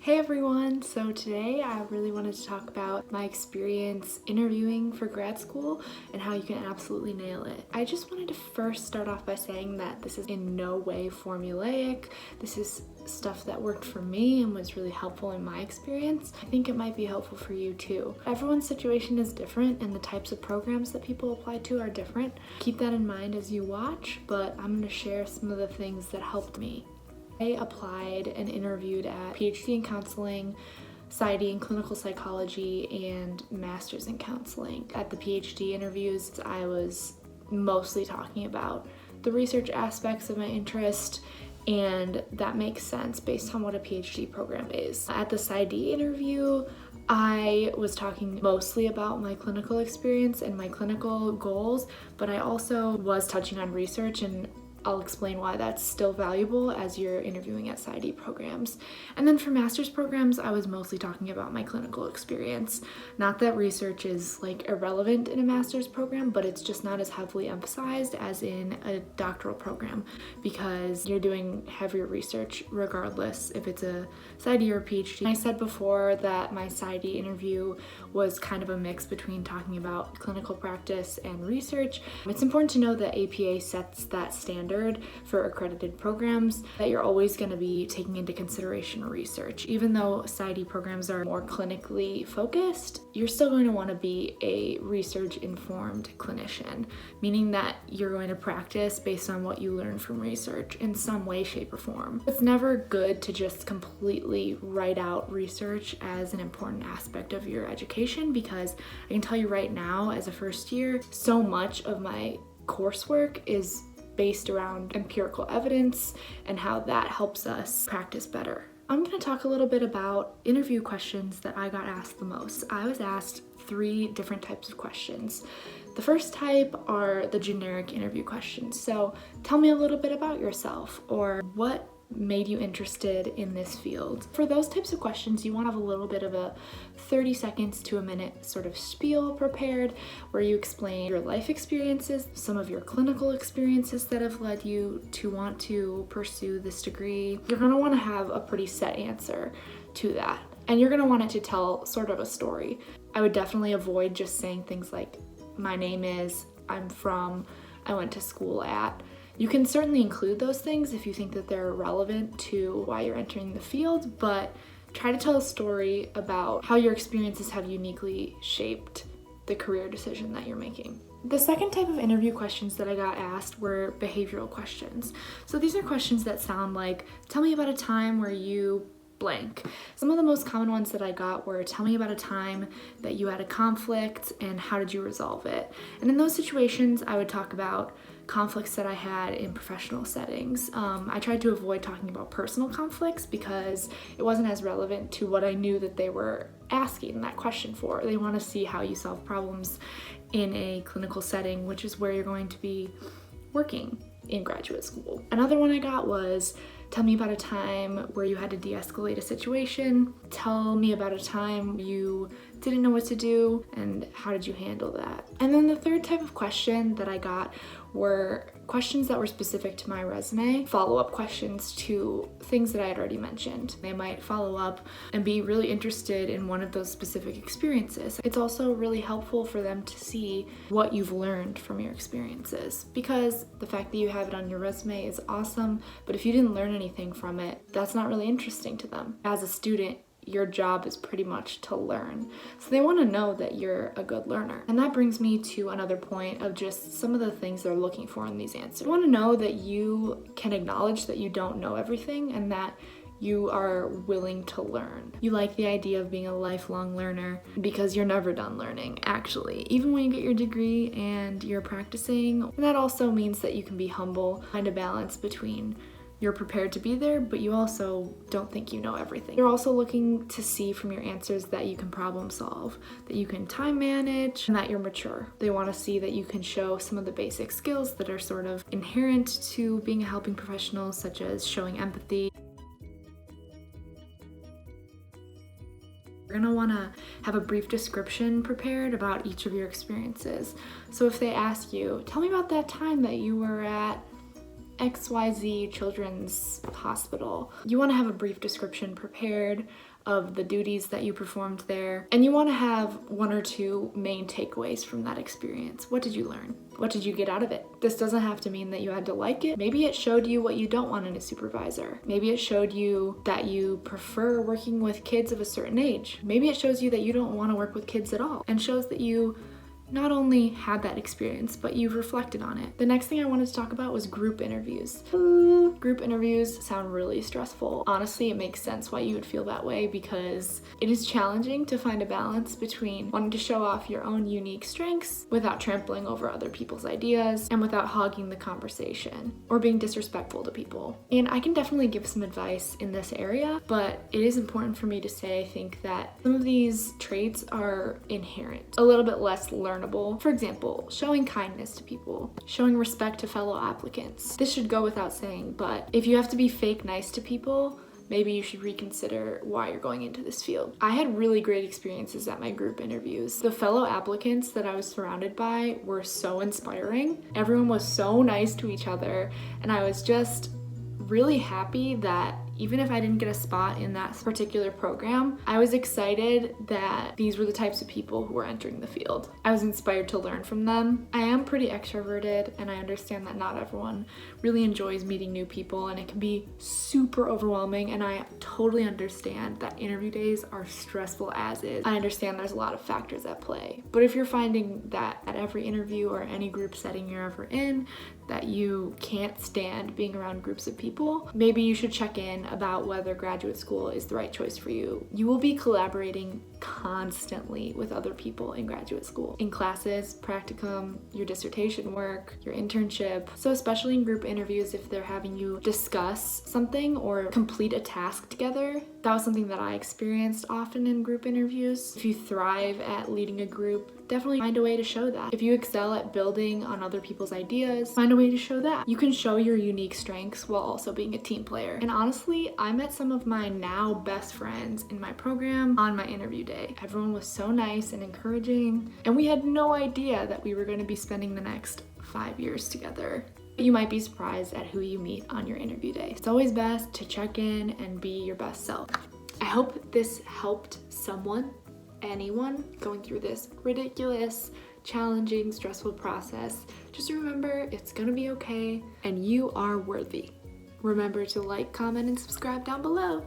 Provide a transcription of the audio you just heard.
Hey everyone! So today I really wanted to talk about my experience interviewing for grad school and how you can absolutely nail it. I just wanted to first start off by saying that this is in no way formulaic. This is stuff that worked for me and was really helpful in my experience. I think it might be helpful for you too. Everyone's situation is different and the types of programs that people apply to are different. Keep that in mind as you watch, but I'm going to share some of the things that helped me. I applied and interviewed at PhD in counseling, PsyD in clinical psychology, and master's in counseling. At the PhD interviews, I was mostly talking about the research aspects of my interest, and that makes sense based on what a PhD program is. At the PsyD interview, I was talking mostly about my clinical experience and my clinical goals, but I also was touching on research, and I'll explain why that's still valuable as you're interviewing at PsyD programs. And then for master's programs, I was mostly talking about my clinical experience. Not that research is irrelevant in a master's program, but it's just not as heavily emphasized as in a doctoral program because you're doing heavier research regardless if it's a PsyD or a PhD. I said before that my PsyD interview was kind of a mix between talking about clinical practice and research. It's important to know that APA sets that standard for accredited programs, that you're always going to be taking into consideration research. Even though PsyD programs are more clinically focused, you're still going to want to be a research-informed clinician, meaning that you're going to practice based on what you learn from research in some way, shape, or form. It's never good to just completely write out research as an important aspect of your education, because I can tell you right now, as a first year, so much of my coursework is based around empirical evidence and how that helps us practice better. I'm going to talk a little bit about interview questions that I got asked the most. I was asked 3 different types of questions. The first type are the generic interview questions. So tell me a little bit about yourself, or what made you interested in this field. For those types of questions, you want to have a little bit of a 30 seconds to a minute sort of spiel prepared where you explain your life experiences, some of your clinical experiences that have led you to want to pursue this degree. You're going to want to have a pretty set answer to that, and you're going to want it to tell sort of a story. I would definitely avoid just saying things like, my name is, I'm from, I went to school at. You can certainly include those things if you think that they're relevant to why you're entering the field, but try to tell a story about how your experiences have uniquely shaped the career decision that you're making. The second type of interview questions that I got asked were behavioral questions. So these are questions that sound like, tell me about a time where you blank. Some of the most common ones that I got were, tell me about a time that you had a conflict and how did you resolve it? And in those situations, I would talk about conflicts that I had in professional settings. I tried to avoid talking about personal conflicts because it wasn't as relevant to what I knew that they were asking that question for. They want to see how you solve problems in a clinical setting, which is where you're going to be working in graduate school. Another one I got was, tell me about a time where you had to de-escalate a situation. Tell me about a time you didn't know what to do and how did you handle that? And then the third type of question that I got were questions that were specific to my resume, follow-up questions to things that I had already mentioned. They might follow up and be really interested in one of those specific experiences. It's also really helpful for them to see what you've learned from your experiences, because the fact that you have it on your resume is awesome, but if you didn't learn anything from it, that's not really interesting to them. As a student, your job is pretty much to learn. So they want to know that you're a good learner. And that brings me to another point of just some of the things they're looking for in these answers. They want to know that you can acknowledge that you don't know everything and that you are willing to learn. You like the idea of being a lifelong learner because you're never done learning, actually. Even when you get your degree and you're practicing. And that also means that you can be humble, find a balance between you're prepared to be there, but you also don't think you know everything. You're also looking to see from your answers that you can problem solve, that you can time manage, and that you're mature. They want to see that you can show some of the basic skills that are sort of inherent to being a helping professional, such as showing empathy. You're going to want to have a brief description prepared about each of your experiences. So if they ask you, tell me about that time that you were at XYZ Children's Hospital. You want to have a brief description prepared of the duties that you performed there. And you want to have one or two main takeaways from that experience. What did you learn? What did you get out of it? This doesn't have to mean that you had to like it. Maybe it showed you what you don't want in a supervisor. Maybe it showed you that you prefer working with kids of a certain age. Maybe it shows you that you don't want to work with kids at all, and shows that you not only had that experience, but you've reflected on it. The next thing I wanted to talk about was group interviews. Group interviews sound really stressful. Honestly, it makes sense why you would feel that way, because it is challenging to find a balance between wanting to show off your own unique strengths without trampling over other people's ideas and without hogging the conversation or being disrespectful to people. And I can definitely give some advice in this area, but it is important for me to say I think that some of these traits are inherent, a little bit less learnable. For example, showing kindness to people, showing respect to fellow applicants. This should go without saying, but if you have to be fake nice to people, maybe you should reconsider why you're going into this field. I had really great experiences at my group interviews. The fellow applicants that I was surrounded by were so inspiring. Everyone was so nice to each other, and I was just really happy that even if I didn't get a spot in that particular program, I was excited that these were the types of people who were entering the field. I was inspired to learn from them. I am pretty extroverted, and I understand that not everyone really enjoys meeting new people, and it can be super overwhelming, and I totally understand that interview days are stressful as is. I understand there's a lot of factors at play, but if you're finding that at every interview or any group setting you're ever in, that you can't stand being around groups of people, maybe you should check in about whether graduate school is the right choice for you. You will be collaborating constantly with other people in graduate school, in classes, practicum, your dissertation work, your internship. So especially in group interviews, if they're having you discuss something or complete a task together, that was something that I experienced often in group interviews. If you thrive at leading a group, definitely find a way to show that. If you excel at building on other people's ideas, find a way to show that. You can show your unique strengths while also being a team player. And honestly, I met some of my now best friends in my program on my interview day. Everyone was so nice and encouraging, and we had no idea that we were going to be spending the next 5 years together. You might be surprised at who you meet on your interview day. It's always best to check in and be your best self. I hope this helped someone, anyone going through this ridiculous, challenging, stressful process. Just remember, it's gonna be okay, and you are worthy. Remember to like, comment, and subscribe down below.